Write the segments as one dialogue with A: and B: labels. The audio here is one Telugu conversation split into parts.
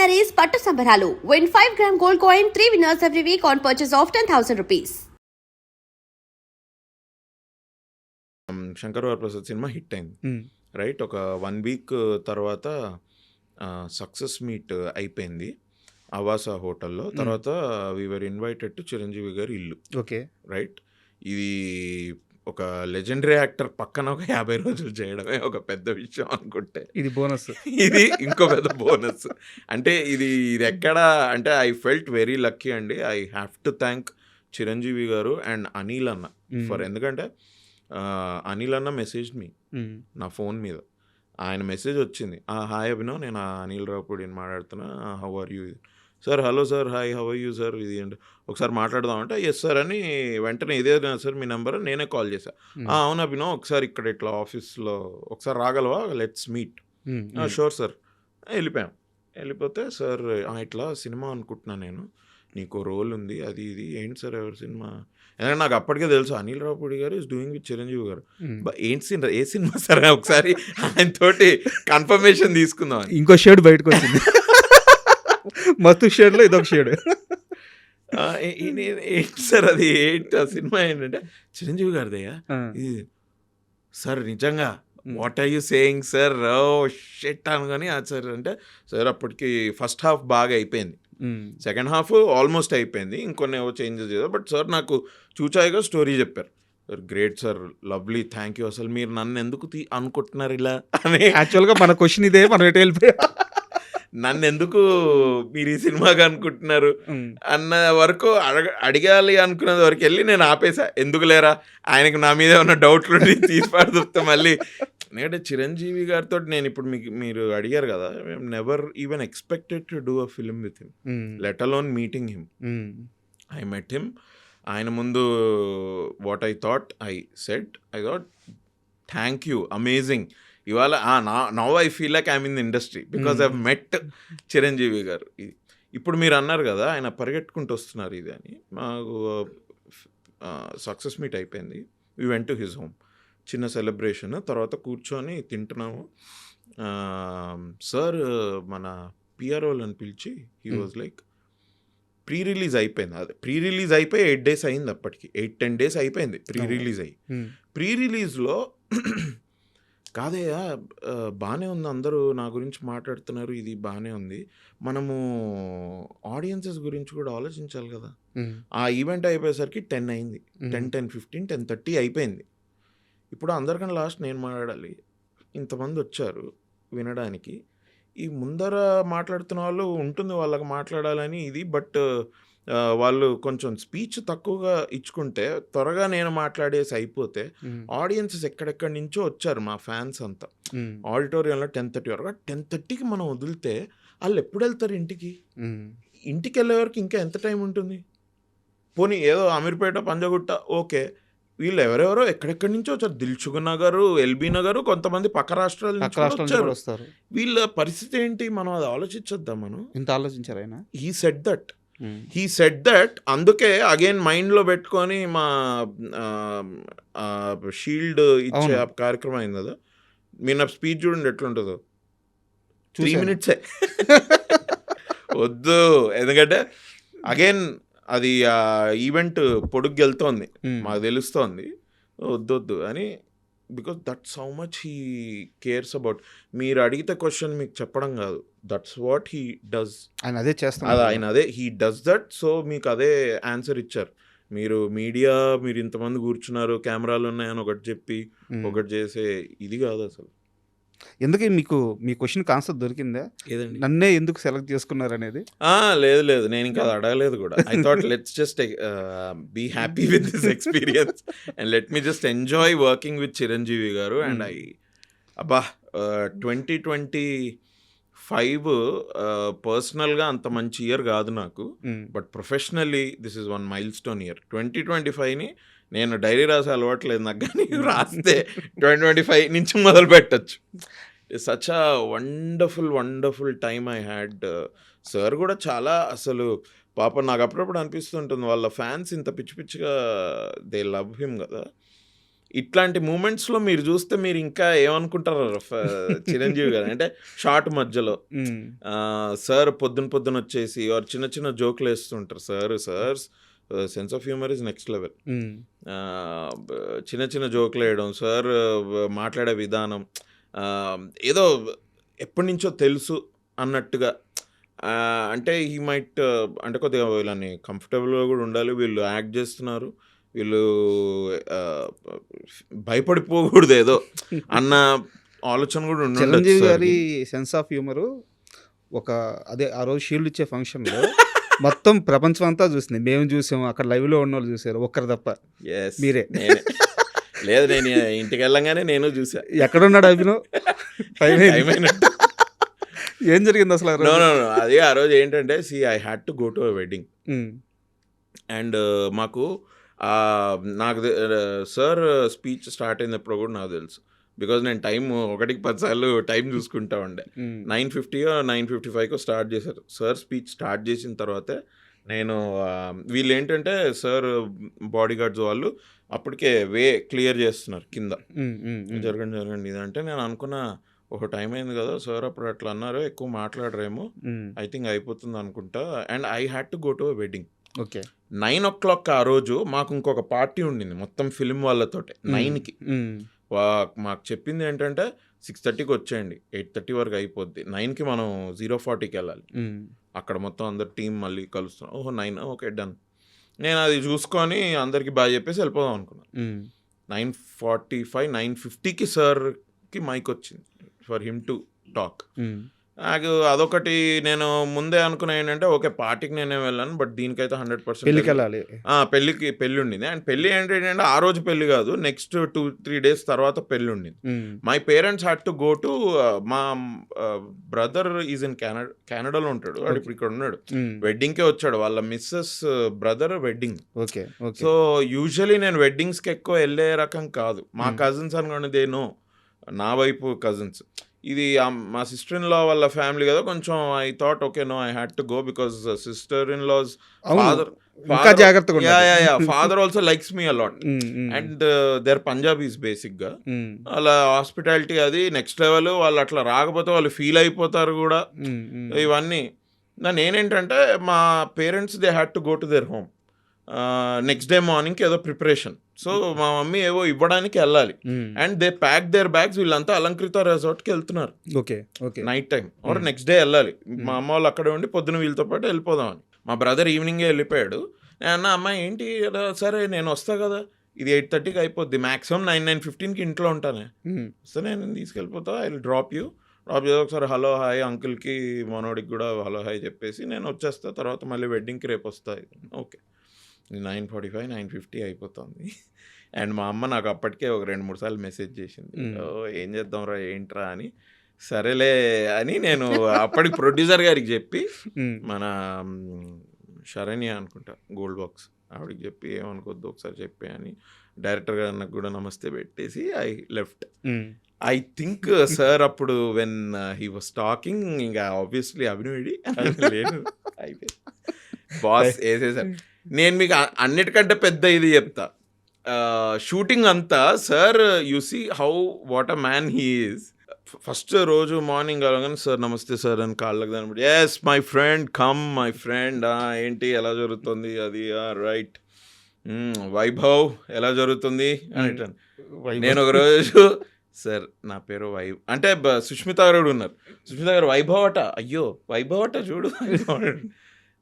A: sarees పట్టు సంబరాలు. Win 5-gram gold coin, 3 winners every week on purchase of 10,000 rupees.
B: Shankar Varaprasad cinema hit అయింది, రైట్. ఒక 1 వీక్ తర్వాత సక్సెస్ మీట్ అయిపోయింది అవాస హోటల్లో. తర్వాత వీఆర్ ఇన్వైటెడ్ టు చిరంజీవి గారి ఇల్లు.
C: Okay,
B: right. ఇది ఒక లెజెండరీ యాక్టర్ పక్కన ఒక 50 రోజులు చేయడమే ఒక పెద్ద విషయం అనుకుంటే,
C: ఇది బోనస్.
B: ఇది ఇంకో పెద్ద బోనస్. అంటే ఇది ఎక్కడ అంటే ఐ ఫెల్ట్ వెరీ లక్కీ అండి. I have to thank Chiranjeevi గారు అండ్ అనిల్ అన్న ఫర్, ఎందుకంటే అనిల్ అన్న మెసేజ్ మీ నా ఫోన్ మీద. ఆయన మెసేజ్ వచ్చింది, హాయ్ అభినవ్, నేను అనిల్ రావుపూడిని మాట్లాడుతున్నా, how are you sir. Hello sir, hi, how are you sir, ఇది అంటే ఒకసారి మాట్లాడదామంటే ఎస్ సార్ అని వెంటనే ఇదే సార్ మీ నెంబర్, నేనే కాల్ చేశా. అవును అభినవ్, ఒకసారి ఇక్కడ ఇట్లా ఆఫీస్లో ఒకసారి రాగలవా, లెట్స్ మీట్. Sure sir. వెళ్ళిపోతే సార్ ఇట్లా సినిమా అనుకుంటున్నాను నేను, నీకు రోల్ ఉంది, అది ఇది. ఏంటి సార్ ఎవరి సినిమా? ఎందుకంటే నాకు అప్పటికే తెలుసు అనిల్ రావుపూడి గారు ఈజ్ డూయింగ్ విత్ చిరంజీవి గారు. ఏంటి ఏ సినిమా సార్, ఒకసారి ఆయన తోటి కన్ఫర్మేషన్ తీసుకుందాం.
C: ఇంకో షేడ్ బయటకు వచ్చింది, మత్తు షేడ్లో ఇదొక షేడ్.
B: ఏంటి సార్ అది, ఏంటి ఆ సినిమా ఏంటంటే చిరంజీవి గారిదయ్యా ఇది సార్. నిజంగా what are you saying sir, ఓ షెట్ అనగాని సార్ అంటే, సార్ అప్పటికి ఫస్ట్ హాఫ్ బాగా అయిపోయింది, సెకండ్ హాఫ్ ఆల్మోస్ట్ అయిపోయింది, ఇంకొన్ని ఏవో చేంజెస్ చేశారు. బట్ సార్ నాకు చూచాయిగా స్టోరీ చెప్పారు. Sir great sir, lovely, thank you. అసలు మీరు నన్ను ఎందుకు అనుకుంటున్నారు ఇలా అని.
C: యాక్చువల్గా మన క్వశ్చన్ ఇదే, మనం ఎటు వెళ్ళిపోయా,
B: నన్ను ఎందుకు మీరు ఈ సినిమాగా అనుకుంటున్నారు అన్న వరకు అడగాలి అనుకునేది వరకు వెళ్ళి నేను ఆపేసా. ఎందుకు లేరా, ఆయనకు నా మీద ఉన్న డౌట్లు తీసి పడుతా మళ్ళీ. ఎందుకంటే చిరంజీవి గారితో నేను ఇప్పుడు మీరు అడిగారు కదా, never even expected to do a film with him, let alone meeting him. I met him. ఆయన ముందు what I thought I said, I thought thank you, amazing. ఇవాళ now I feel like I'm in the industry because I met Chiranjeevi garu. ఇప్పుడు మీరు అన్నారు కదా ఆయన పరిగెట్టుకుంటూ వస్తున్నారు ఇది అని. మాకు సక్సెస్ మీట్ అయిపోయింది, we went to his home, చిన్న సెలబ్రేషన్. తర్వాత కూర్చొని తింటున్నాము. సార్ మన పిఆర్ఓలను పిలిచి he was like, pre release అయిపోయింది, అదే ప్రీ రిలీజ్ అయిపోయి 8 days అయింది, అప్పటికి 8-10 days అయిపోయింది ప్రీ రిలీజ్ అయ్యి. ప్రీ రిలీజ్లో కాదయ్యా బాగానే ఉంది, అందరూ నా గురించి మాట్లాడుతున్నారు, ఇది బాగానే ఉంది, మనము ఆడియన్సెస్ గురించి కూడా ఆలోచించాలి కదా. ఆ ఈవెంట్ అయిపోయేసరికి 10 అయింది, 10:15, 10:30 అయిపోయింది. ఇప్పుడు అందరికన్నా లాస్ట్ నేను మాట్లాడాలి, ఇంతమంది వచ్చారు వినడానికి. ఈ ముందర మాట్లాడుతున్న వాళ్ళు ఉంటుంది వాళ్ళకి మాట్లాడాలని ఇది, బట్ వాళ్ళు కొంచెం స్పీచ్ తక్కువగా ఇచ్చుకుంటే త్వరగా నేను మాట్లాడేసి అయిపోతే, ఆడియన్సెస్ ఎక్కడెక్కడి నుంచో వచ్చారు మా ఫ్యాన్స్ అంతా ఆడిటోరియంలో 10:30 వరకు. 10:30కి మనం వదిలితే వాళ్ళు ఎప్పుడు వెళ్తారు ఇంటికి? ఇంటికి వెళ్ళే వరకు ఇంకా ఎంత టైం ఉంటుంది? పోనీ ఏదో అమీర్పేట, పంజగుట్ట ఓకే, వీళ్ళు ఎవరెవరో ఎక్కడెక్కడి నుంచో వచ్చారు, దిల్సుఖ్ నగర్, ఎల్బీ నగర్, కొంతమంది పక్క రాష్ట్రాల నుంచి వచ్చారు. వీళ్ళ పరిస్థితి ఏంటి? మనం అది ఆలోచించొద్దాం. మనం
C: ఇంత ఆలోచించారు ఆయన.
B: హీ సెడ్ దట్ అందుకే అగైన్ మైండ్లో పెట్టుకొని మా షీల్డ్ ఇచ్చే కార్యక్రమం అయింది కదా. మీరు నా స్పీచ్ చూడండి ఎట్లుంటుందో, 3 minutes వద్దు, ఎందుకంటే అగైన్ అది ఈవెంట్ పొడుగు వెళ్తోంది, మాకు తెలుస్తోంది, వద్దొద్దు అని. Because that's how much he cares about. మీరు అడిగితే క్వశ్చన్ మీకు చెప్పడం కాదు, దట్స్ వాట్ హీ డస్.
C: ఆయన అదే చేస్తారు,
B: ఆయన అదే హీ డస్ దట్. సో మీకు అదే ఆన్సర్ ఇచ్చారు. మీరు మీడియా, మీరు ఇంతమంది కూర్చున్నారు, కెమెరాలు ఉన్నాయని ఒకటి చెప్పి ఒకటి చేసే ఇది కాదు అసలు.
C: ఎందుకే మీకు మీ క్వశ్చన్కి ఆన్సర్ దొరికిందా?
B: ఏదండి,
C: నన్నే ఎందుకు సెలెక్ట్ చేసుకున్నారు అనేది?
B: లేదు, నేను ఇంకా అది అడగలేదు కూడా. I thought let's just be happy with this experience and let me just enjoy working with Chiranjeevi గారు. అండ్ అబ్బా 2025 పర్సనల్గా అంత మంచి ఇయర్ కాదు నాకు, but professionally this is one milestone year. 2025ని నేను డైరీ రాసే అలవాట్లేదు నాకు, కానీ రాస్తే 2025 నుంచి మొదలు పెట్టచ్చు. Such a wonderful time I had. Sir కూడా చాలా అసలు పాపం నాకు అప్పుడప్పుడు అనిపిస్తుంటుంది, వాళ్ళ ఫ్యాన్స్ ఇంత పిచ్చి పిచ్చిగా దే లవ్ హిమ్ కదా. ఇట్లాంటి మూమెంట్స్లో మీరు చూస్తే మీరు ఇంకా ఏమనుకుంటారు చిరంజీవి గారు అంటే షార్ట్ మధ్యలో సార్ పొద్దున వచ్చేసి వారు చిన్న చిన్న జోకులు వేస్తుంటారు. Sir sense of humour is next level. చిన్న చిన్న జోకులు వేయడం, సార్ మాట్లాడే విధానం ఏదో ఎప్పటి నుంచో తెలుసు అన్నట్టుగా. అంటే ఈ మైట్ అంటే కొద్దిగా వీళ్ళని కంఫర్టబుల్గా కూడా ఉండాలి, వీళ్ళు యాక్ట్ చేస్తున్నారు, వీళ్ళు భయపడిపోకూడదు ఏదో అన్న ఆలోచన కూడా ఉండాలి.
C: చిరంజీవి గారి సెన్స్ ఆఫ్ హ్యూమరు అదే ఆ రోజు షీల్డ్ ఇచ్చే ఫంక్షన్లో మొత్తం ప్రపంచం అంతా చూసింది. మేము చూసాము, అక్కడ లైవ్లో ఉన్న వాళ్ళు చూసారు, ఒక్కరు తప్ప. మీరే
B: లేదు, నేను ఇంటికి వెళ్ళంగానే నేను చూసా.
C: ఎక్కడున్నాడు అభినవ్? ఏం జరిగింది అసలు?
B: అది ఆ రోజు ఏంటంటే I had to go to a wedding and మాకు నాకు సార్ స్పీచ్ స్టార్ట్ అయినప్పుడు కూడా నాకు తెలుసు, బికాజ్ నేను టైం 1కి 10 సార్లు టైం చూసుకుంటా ఉండే. 9:50 9:55 స్టార్ట్ చేశారు. సార్ స్పీచ్ స్టార్ట్ చేసిన తర్వాతే నేను వీళ్ళు ఏంటంటే సార్ బాడీ గార్డ్స్ వాళ్ళు అప్పటికే వే క్లియర్ చేస్తున్నారు కింద, జరగండి ఇదంటే నేను అనుకున్నా ఒక టైం అయింది కదా సార్ అప్పుడు అట్లా అన్నారు, ఎక్కువ మాట్లాడరేమో, ఐ థింక్ అయిపోతుంది అనుకుంటా. And I had to go to a wedding.
C: Okay,
B: 9 o'clock ఆ రోజు మాకు ఇంకొక పార్టీ ఉండింది మొత్తం ఫిలిం వాళ్ళతోటే. 9కి మాకు చెప్పింది ఏంటంటే 6:30కి వచ్చేయండి, 8:30 వరకు అయిపోద్ది, 9కి మనం 0:40కి వెళ్ళాలి. అక్కడ మొత్తం అందరు టీం మళ్ళీ కలుస్తున్నాం. 9 ఓకే డన్. నేను అది చూసుకొని అందరికి బాగా చెప్పేసి వెళ్ళిపోదాం అనుకున్నాను. 9:45 9:50కి సార్కి మైక్ వచ్చింది ఫర్ హిమ్ టు టాక్. నాకు అదొకటి నేను ముందే అనుకున్నా ఏంటంటే ఓకే పార్టీకి నేనే వెళ్ళాను, బట్ దీనికైతే 100%
C: పెళ్ళికి వెళ్ళాలి.
B: పెళ్ళి ఉండింది. అండ్ పెళ్ళి ఏంటంటే ఆ రోజు పెళ్ళి కాదు, నెక్స్ట్ 2-3 days తర్వాత పెళ్ళి ఉండింది. My parents had to go to, మా బ్రదర్ ఈజ్ ఇన్ కెనడాలో ఉంటాడు, వాడు ఇప్పుడు ఇక్కడ ఉన్నాడు, వెడ్డింగ్కే వచ్చాడు, వాళ్ళ missus brother wedding.
C: Okay,
B: so usually నేను వెడ్డింగ్స్కి ఎక్కువ వెళ్ళే రకం కాదు. మా కజిన్స్ అనుకోండి నా వైపు కజిన్స్, ఇది మా సిస్టర్ ఇన్ లా వాళ్ళ ఫ్యామిలీ కదా, కొంచెం I thought okay no I had to go because sister in law's father also likes me a lot and they're Punjabis basic గా. అలా హాస్పిటాలిటీ అది నెక్స్ట్ లెవెల్. వాళ్ళు అట్లా రాకపోతే వాళ్ళు ఫీల్ అయిపోతారు కూడా. ఇవన్నీ నేనేంటంటే మా parents they had to go to their home next day మార్నింగ్కి ఏదో ప్రిపరేషన్. సో మా మమ్మీ ఏవో ఇవ్వడానికి వెళ్ళాలి and they pack their bags. వీళ్ళంతా అలంకృత రిసార్ట్కి వెళ్తున్నారు night time or next day వెళ్ళాలి. మా అమ్మ వాళ్ళు అక్కడే ఉండి పొద్దున వీళ్ళతో పాటు వెళ్ళిపోదామని. మా బ్రదర్ ఈవినింగే వెళ్ళిపోయాడు. నేను అన్న అమ్మాయి ఏంటి సరే నేను వస్తా కదా, ఇది 8:30కి అయిపోద్ది, మ్యాక్సిమం 9-9:15కి ఇంట్లో ఉంటానే, వస్తే నేను తీసుకెళ్ళిపోతా, ఐ విల్ డ్రాప్ యూ ఒకసారి హలో హాయ్ అంకుల్కి మనోడికి కూడా హలో హాయ్ చెప్పేసి నేను వచ్చేస్తా, తర్వాత మళ్ళీ వెడ్డింగ్కి రేపు వస్తాయి. ఓకే 9:45 9:50 అయిపోతుంది. అండ్ మా అమ్మ నాకు అప్పటికే ఒక 2-3 సార్లు మెసేజ్ చేసింది, ఏం చేద్దాంరా ఏంట్రా అని. సరేలే అని నేను అప్పటికి ప్రొడ్యూసర్ గారికి చెప్పి, మన శరణ్య అనుకుంటా గోల్డ్ బాక్స్, ఆవిడకి చెప్పి ఏమనుకోద్దు ఒకసారి చెప్పి అని డైరెక్టర్ గారు నాకు కూడా నమస్తే పెట్టేసి I left. I think sir అప్పుడు వెన్ హీ వాస్ టాకింగ్ ఇంకా ఆబ్వియస్లీ అభినయుడి లేదు అయితే బాస్ వేసేసారు. నేను మీకు అన్నిటికంటే పెద్ద ఇది చెప్తా, షూటింగ్ అంతా sir you see how what a man he is. First రోజు మార్నింగ్ అలాగని సార్ నమస్తే సార్ అని కాళ్ళకి దాని yes my friend come my friend, ఏంటి ఎలా జరుగుతుంది అది రైట్, వైభవ్ ఎలా జరుగుతుంది అని. నేను ఒక రోజు సార్ నా పేరు అంటే సుష్మిత గారు ఉన్నారు, సుష్మిత గారు వైభవ్ అట, అయ్యో వైభవ్ అట చూడు వైభవ్.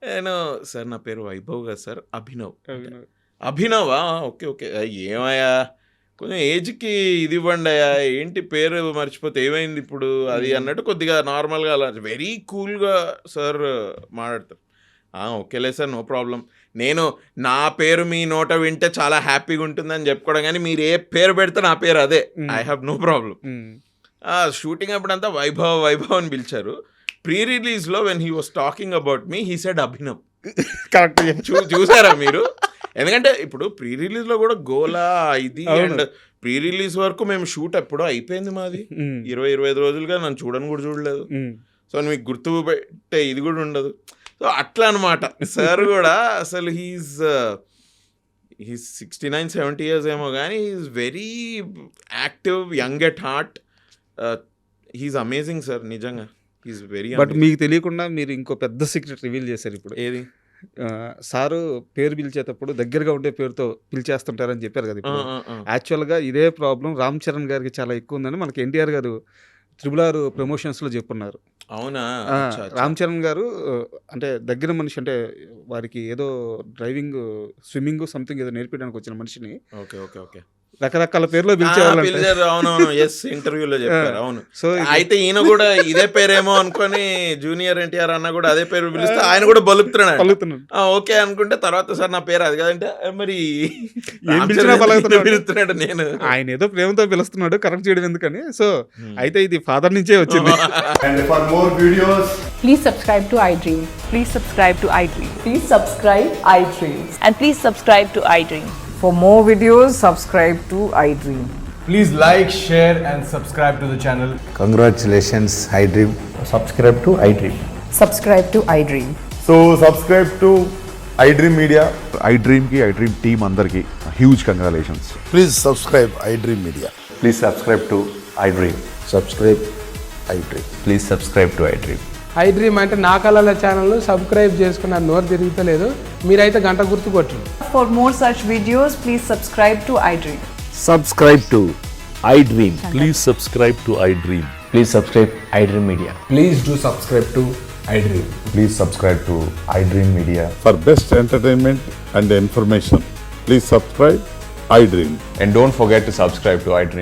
B: నేను సార్ నా పేరు వైభవ్ కదా సార్, అభినవా ఓకే ఓకే ఏమయ్యా కొంచెం ఏజ్కి ఇది ఇవ్వండి అయ్యా, ఏంటి పేరు మర్చిపోతే ఏమైంది ఇప్పుడు అది అన్నట్టు కొద్దిగా నార్మల్గా అలా వెరీ కూల్గా సార్ మాట్లాడతారు. ఓకేలే సార్ నో ప్రాబ్లం, నేను నా పేరు మీ నోట వింటే చాలా హ్యాపీగా ఉంటుందని చెప్పుకోవడం, కానీ మీరు ఏ పేరు పెడితే నా పేరు అదే, I have no problem. Shooting అప్పుడంతా వైభవ్ వైభవ్ అని పిలిచారు. ప్రీ రిలీజ్లో when he was talking about me he said Abhinav.
C: Correct
B: చూసారా మీరు? ఎందుకంటే ఇప్పుడు ప్రీ రిలీజ్లో కూడా గోలా ఇది అండ్ ప్రీ రిలీజ్ వరకు మేము షూట్ ఎప్పుడో అయిపోయింది మాది, 20-25 రోజులుగా నన్ను చూడని కూడా చూడలేదు. సో మీకు గుర్తు పెట్టే ఇది కూడా ఉండదు. సో అట్లా అనమాట సార్ కూడా అసలు హీఈస్ హీస్ 69-70 ఇయర్స్ ఏమో కానీ he's very active, young at heart. He's amazing sir, నిజంగా హీస్ వెరీ.
C: బట్ మీకు తెలియకుండా మీరు ఇంకో పెద్ద సీక్రెట్ రివీల్ చేశారు ఇప్పుడు.
B: ఏది?
C: సారు పేరు పిలిచేటప్పుడు దగ్గరగా ఉండే పేరుతో పిలిచేస్తుంటారని చెప్పారు కదా ఇప్పుడు. యాక్చువల్గా ఇదే ప్రాబ్లం రామ్ చరణ్ గారికి చాలా ఎక్కువ ఉందని మనకి ఎన్టీఆర్ గారు RRR ప్రమోషన్స్లో చెప్పున్నారు.
B: అవునా?
C: రామ్ చరణ్ గారు అంటే దగ్గర మనిషి, అంటే వారికి ఏదో డ్రైవింగ్, స్విమ్మింగ్ సంథింగ్ ఏదో నేర్పించడానికి వచ్చిన మనిషిని
B: ఓకే ఓకే ఓకే
C: రకరకాల పేర్లో పిలిచేవాళ్ళు.
B: అవునవును, ఎస్, ఇంటర్వ్యూలో చెప్పారు. అవును. సో అయితే ఈయన కూడా ఇదే పేరేమో అనుకొని జూనియర్ ఎన్టీఆర్ అన్న కూడా అదే పేరు పిలిస్తే ఆయన కూడా బలుపుతున్నాడు. ఓకే అనుకుంటే తర్వాత సార్ నా పేరు అది కదంటే మరి పిలుస్తున్నాడు. నేను
C: ఆయన ఏదో ప్రేమతో పిలుస్తున్నాడు, కరెక్ట్ చేయడం ఎందుకని. సో అయితే ఇది ఫాదర్ నుంచే వచ్చింది.
D: And for more videos,
E: Please subscribe to iDream.
F: Please subscribe to iDream.
E: Please subscribe iDream.
F: And please subscribe to iDream.
E: For more videos, subscribe to iDream.
D: please like, share, and subscribe to the channel.
G: Congratulations, iDream.
D: Subscribe to iDream.
E: Subscribe to iDream.
D: So subscribe to iDream Media.
H: iDream team అందరికి huge congratulations.
G: Please subscribe iDream Media.
I: Please subscribe to iDream.
G: Subscribe iDream.
I: Please subscribe to iDream.
J: iDream అంటే నా కళల ఛానల్ సబ్స్క్రైబ్ చేసుకున్న నోరు తిరుగుతలేదు, మీరైతే గంట గుర్తు కొట్టండి.
E: For more such videos, please subscribe to iDream.
K: Subscribe to iDream. Please subscribe to iDream.
I: Please subscribe iDream Media.
D: Please do subscribe to iDream.
I: Please subscribe to iDream Media.
H: For best entertainment and information, please subscribe iDream.
I: And don't forget to subscribe to iDream.